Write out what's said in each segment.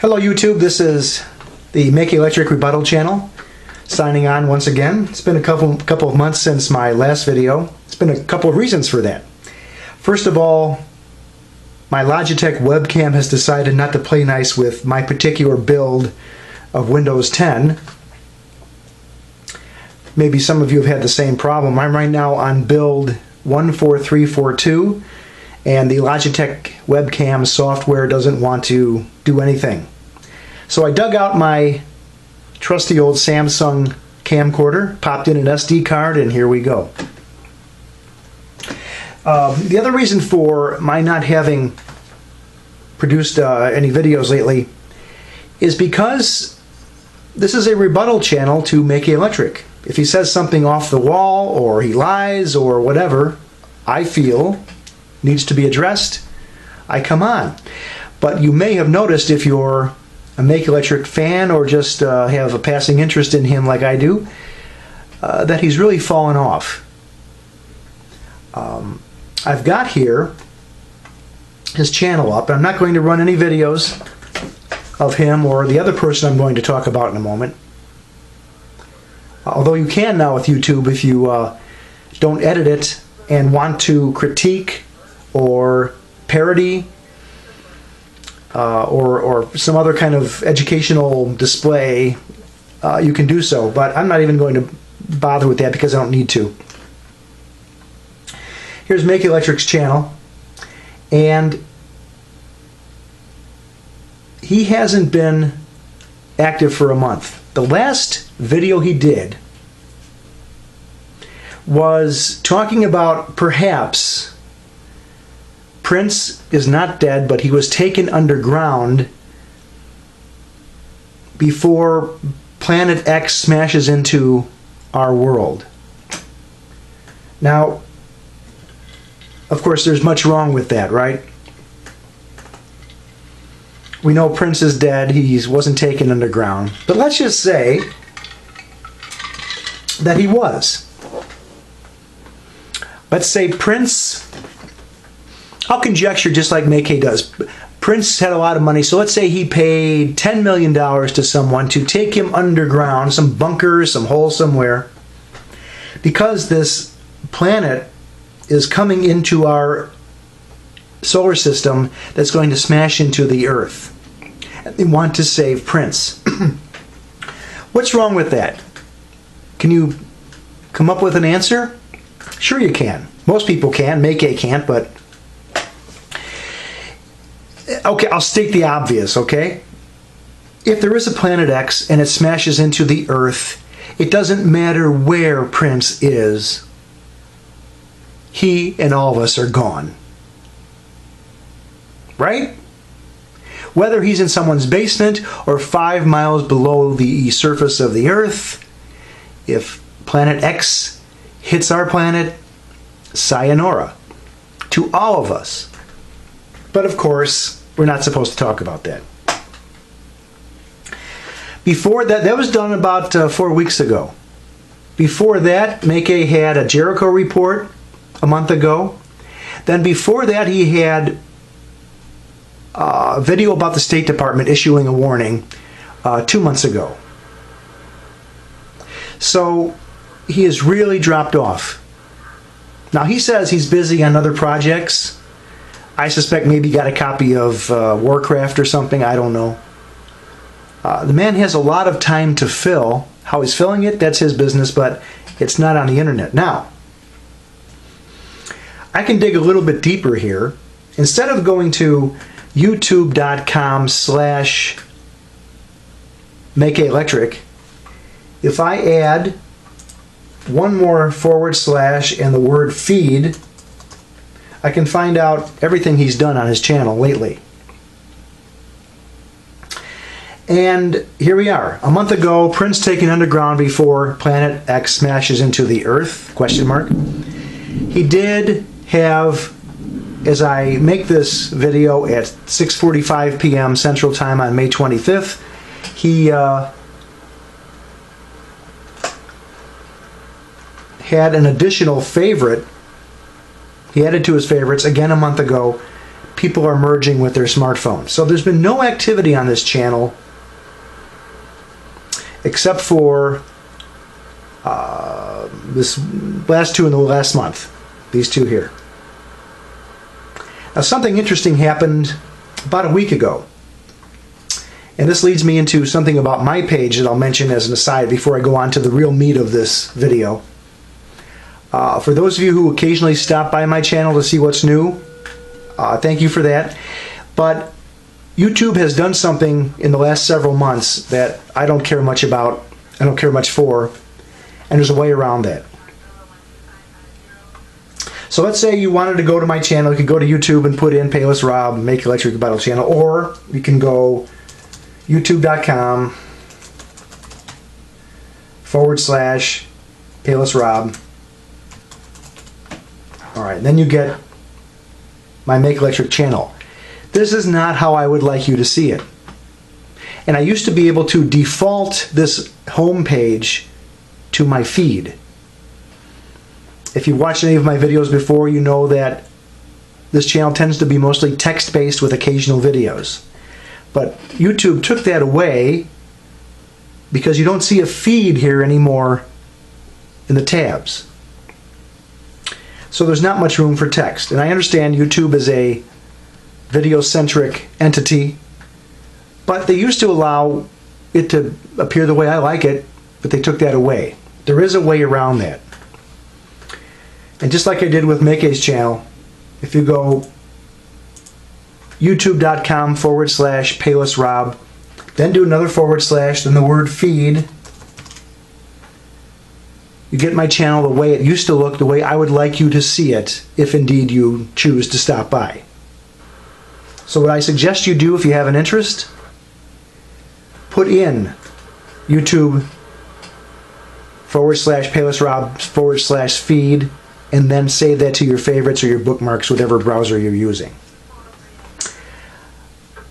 Hello YouTube, this is the Make Electric Rebuttal channel, signing on once again. It's been a couple of months since my last video. It's been a couple of reasons for that. First of all, my Logitech webcam has decided not to play nice with my particular build of Windows 10. Maybe some of you have had the same problem. I'm right now on build 14342, and the Logitech webcam software doesn't want to do anything. So I dug out my trusty old Samsung camcorder, popped in an SD card, and here we go. The other reason for my not having produced any videos lately is because this is a rebuttal channel to Make Electric. If he says something off the wall, or he lies, or whatever I feel needs to be addressed, I come on. But you may have noticed, if you're a Make Electric fan or just have a passing interest in him like I do, that he's really fallen off. I've got here his channel up. I'm not going to run any videos of him or the other person I'm going to talk about in a moment. Although you can now with YouTube if you don't edit it and want to critique or parody or some other kind of educational display, you can do so. But I'm not even going to bother with that because I don't need to. Here's Make Electric's channel, and he hasn't been active for a month. The last video he did was talking about perhaps Prince is not dead, but he was taken underground before Planet X smashes into our world. Now, of course, there's much wrong with that, right? We know Prince is dead. He wasn't taken underground. But let's just say that he was. Let's say Prince, I'll conjecture just like Maka'S does. Prince had a lot of money, so let's say he paid $10 million to someone to take him underground, some bunker, some hole somewhere, because this planet is coming into our solar system that's going to smash into the Earth. They want to save Prince. What's wrong with that? Can you come up with an answer? Sure you can. Most people can. Maka'S can't, but... Okay, I'll state the obvious, okay? If there is a Planet X and it smashes into the Earth, it doesn't matter where Prince is. He and all of us are gone. Right? Whether he's in someone's basement or 5 miles below the surface of the Earth, if Planet X hits our planet, sayonara to all of us. But of course, we're not supposed to talk about that. Before that, that was done about 4 weeks ago. Before that, Maka'S had a Jericho report a month ago. Then before that, he had a video about the State Department issuing a warning 2 months ago. So he has really dropped off. Now he says he's busy on other projects. I suspect maybe he got a copy of Warcraft or something. I don't know. The man has a lot of time to fill. How he's filling it, that's his business, but it's not on the internet. Now, I can dig a little bit deeper here. Instead of going to youtube.com/MakeElectric, if I add one more / and the word feed, I can find out everything he's done on his channel lately. And here we are. A month ago, Prince taken underground before Planet X smashes into the Earth, question mark. He did have, as I make this video at 6:45 p.m. Central Time on May 25th, he had an additional favorite. He added to his favorites again a month ago, people are merging with their smartphones. So there's been no activity on this channel except for this last two in the last month. These two here. Now something interesting happened about a week ago. And this leads me into something about my page that I'll mention as an aside before I go on to the real meat of this video. For those of you who occasionally stop by my channel to see what's new, thank you for that. But YouTube has done something in the last several months that I don't care much about, I don't care much for, and there's a way around that. So let's say you wanted to go to my channel, you could go to YouTube and put in Payless Rob, Make Electric Battle Channel, or you can go youtube.com/Payless Rob. Alright, then you get my Make Electric channel. This is not how I would like you to see it. And I used to be able to default this home page to my feed. If you've watched any of my videos before, you know that this channel tends to be mostly text-based with occasional videos. But YouTube took that away because you don't see a feed here anymore in the tabs. So there's not much room for text. And I understand YouTube is a video-centric entity, but they used to allow it to appear the way I like it, but they took that away. There is a way around that. And just like I did with Maka'S channel, if you go youtube.com/Payless Rob, then do another /, then the word feed, you get my channel the way it used to look, the way I would like you to see it, if indeed you choose to stop by. So what I suggest you do if you have an interest, put in YouTube /Payless Rob /feed, and then save that to your favorites or your bookmarks, whatever browser you're using.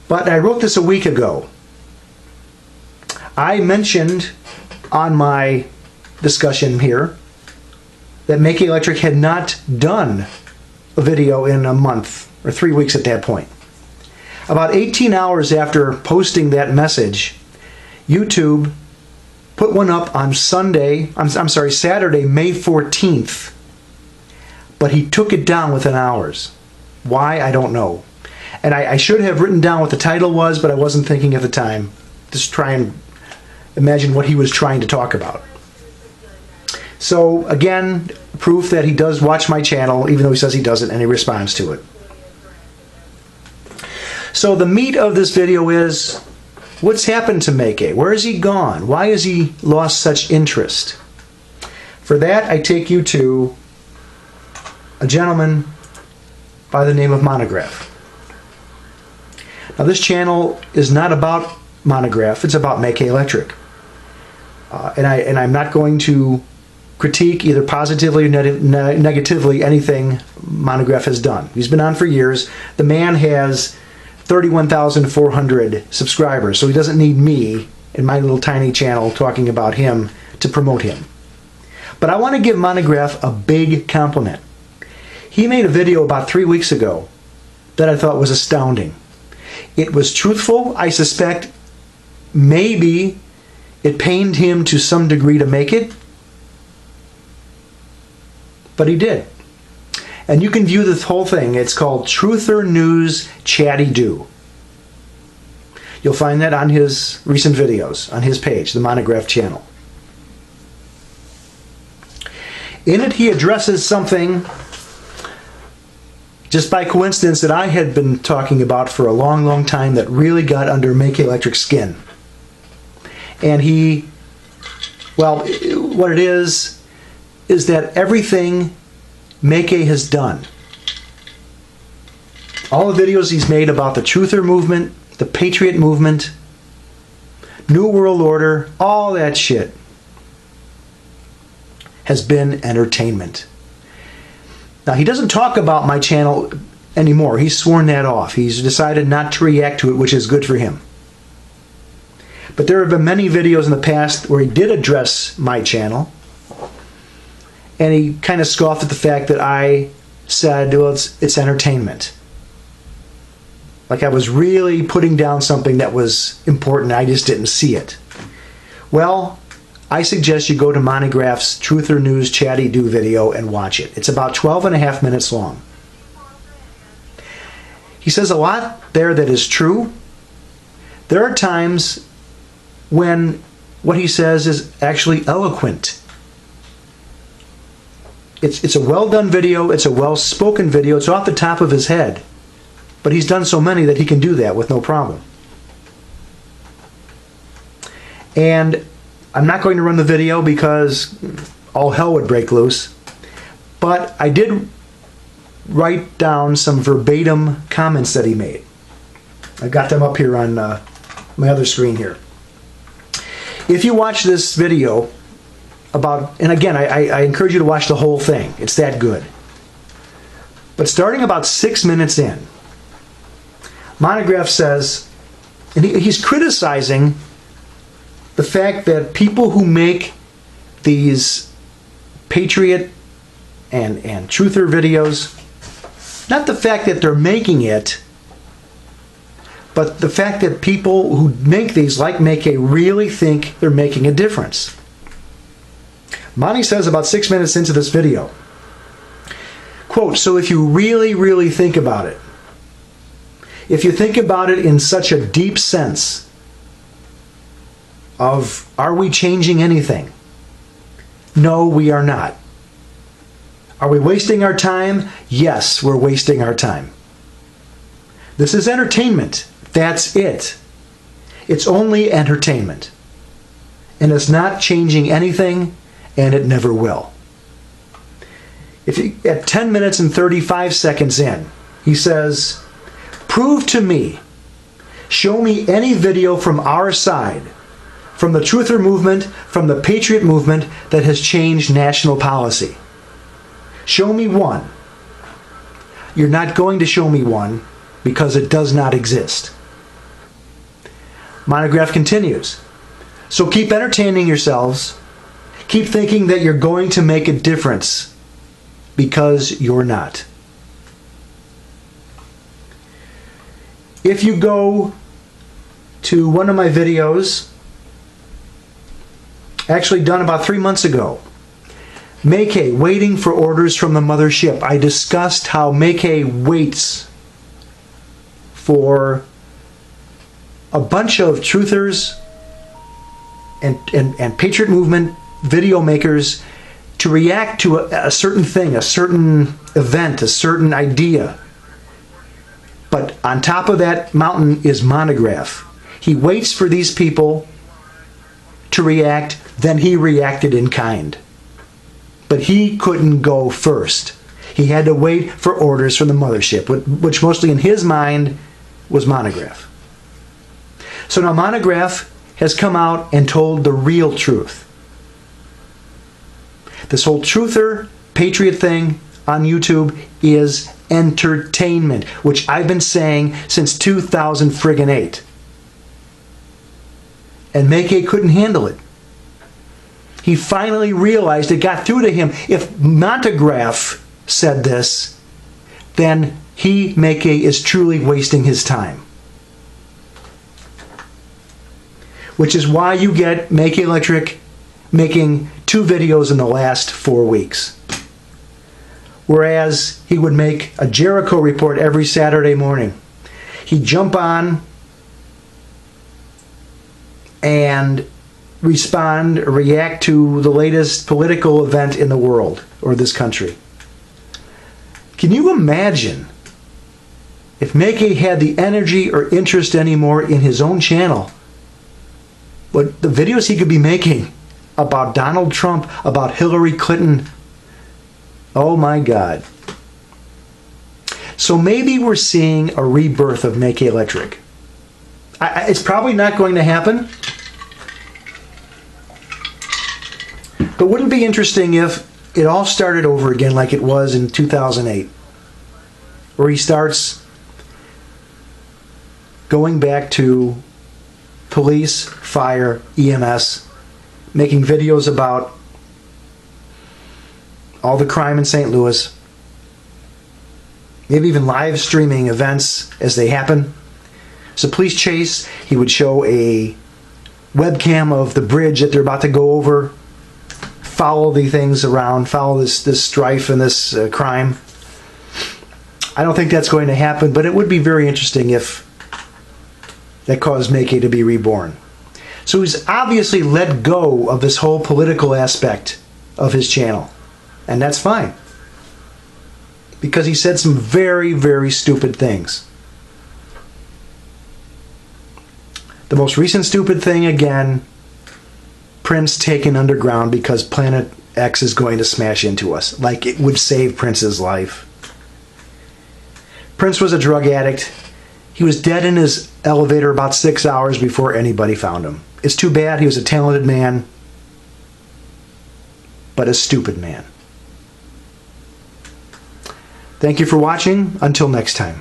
But I wrote this a week ago. I mentioned on my discussion here that Make Electric had not done a video in a month, or 3 weeks at that point. About 18 hours after posting that message, YouTube put one up on Saturday, May 14th. But he took it down within hours. Why? I don't know. And I should have written down what the title was, but I wasn't thinking at the time. Just try and imagine what he was trying to talk about. So, again, proof that he does watch my channel, even though he says he doesn't, and he responds to it. So the meat of this video is, what's happened to Maka'S? Where has he gone? Why has he lost such interest? For that, I take you to a gentleman by the name of Montagraph. Now this channel is not about Montagraph, it's about Make Electric. And I'm not going to critique either positively or negatively anything Montagraph has done. He's been on for years. The man has 31,400 subscribers, so he doesn't need me in my little tiny channel talking about him to promote him. But I want to give Montagraph a big compliment. He made a video about 3 weeks ago that I thought was astounding. It was truthful. I suspect maybe it pained him to some degree to make it, but he did. And you can view this whole thing. It's called Truther News Chatty Do. You'll find that on his recent videos, on his page, the Montagraph channel. In it, he addresses something just by coincidence that I had been talking about for a long, long time that really got under Make Electric's skin. And well, what it is that everything Maka'S has done, all the videos he's made about the Truther movement, the Patriot movement, New World Order, all that shit has been entertainment. Now, he doesn't talk about my channel anymore. He's sworn that off. He's decided not to react to it, which is good for him. But there have been many videos in the past where he did address my channel, and he kind of scoffed at the fact that I said, well, it's entertainment. Like I was really putting down something that was important. I just didn't see it. Well, I suggest you go to Montagraph's Truth or News Chatty Do video and watch it. It's about 12 and a half minutes long. He says a lot there that is true. There are times when what he says is actually eloquent. It's a well-done video. It's a well-spoken video. It's off the top of his head. But he's done so many that he can do that with no problem. And I'm not going to run the video because all hell would break loose. But I did write down some verbatim comments that he made. I've got them up here on my other screen here. If you watch this video about, and again, I encourage you to watch the whole thing. It's that good. But starting about 6 minutes in, Montagraph says, and he's criticizing the fact that people who make these patriot and truther videos, not the fact that they're making it, but the fact that people who make these, like Maka'S, really think they're making a difference. Monty says about 6 minutes into this video, quote, so if you really, really think about it, if you think about it in such a deep sense of, are we changing anything? No, we are not. Are we wasting our time? Yes, we're wasting our time. This is entertainment. That's it. It's only entertainment. And it's not changing anything, and it never will. If you, at 10 minutes and 35 seconds in, he says, prove to me, show me any video from our side, from the truther movement, from the patriot movement, that has changed national policy. Show me one. You're not going to show me one because it does not exist. Montagraph continues. So keep entertaining yourselves. Keep thinking that you're going to make a difference because you're not. If you go to one of my videos, actually done about 3 months ago, Maka'S waiting for orders from the mothership. I discussed how Maka'S waits for a bunch of truthers and patriot movement video makers to react to a certain thing, a certain event, a certain idea. But on top of that mountain is Montagraph. He waits for these people to react, then he reacted in kind. But he couldn't go first. He had to wait for orders from the mothership, which mostly in his mind was Montagraph. So now Montagraph has come out and told the real truth. This whole truther patriot thing on YouTube is entertainment, which I've been saying since 2008. And Maka'S couldn't handle it. He finally realized, it got through to him. If Montagraph said this, then he, Maka'S, is truly wasting his time. Which is why you get Maka'S Electric making 2 videos in the last 4 weeks. Whereas he would make a Jericho report every Saturday morning. He'd jump on and respond, react to the latest political event in the world or this country. Can you imagine if Maka'S had the energy or interest anymore in his own channel, what the videos he could be making about Donald Trump, about Hillary Clinton? Oh my God. So maybe we're seeing a rebirth of Maka'S Electric. It's probably not going to happen. But wouldn't it be interesting if it all started over again like it was in 2008? Where he starts going back to police, fire, EMS, making videos about all the crime in St. Louis, maybe even live streaming events as they happen. It's a police chase. He would show a webcam of the bridge that they're about to go over, follow the things around, follow this strife and this crime. I don't think that's going to happen, but it would be very interesting if that caused Maka'S to be reborn. So he's obviously let go of this whole political aspect of his channel. And that's fine. Because he said some very, very stupid things. The most recent stupid thing, again, Prince taken underground because Planet X is going to smash into us. Like it would save Prince's life. Prince was a drug addict. He was dead in his elevator about 6 hours before anybody found him. It's too bad. He was a talented man, but a stupid man. Thank you for watching. Until next time.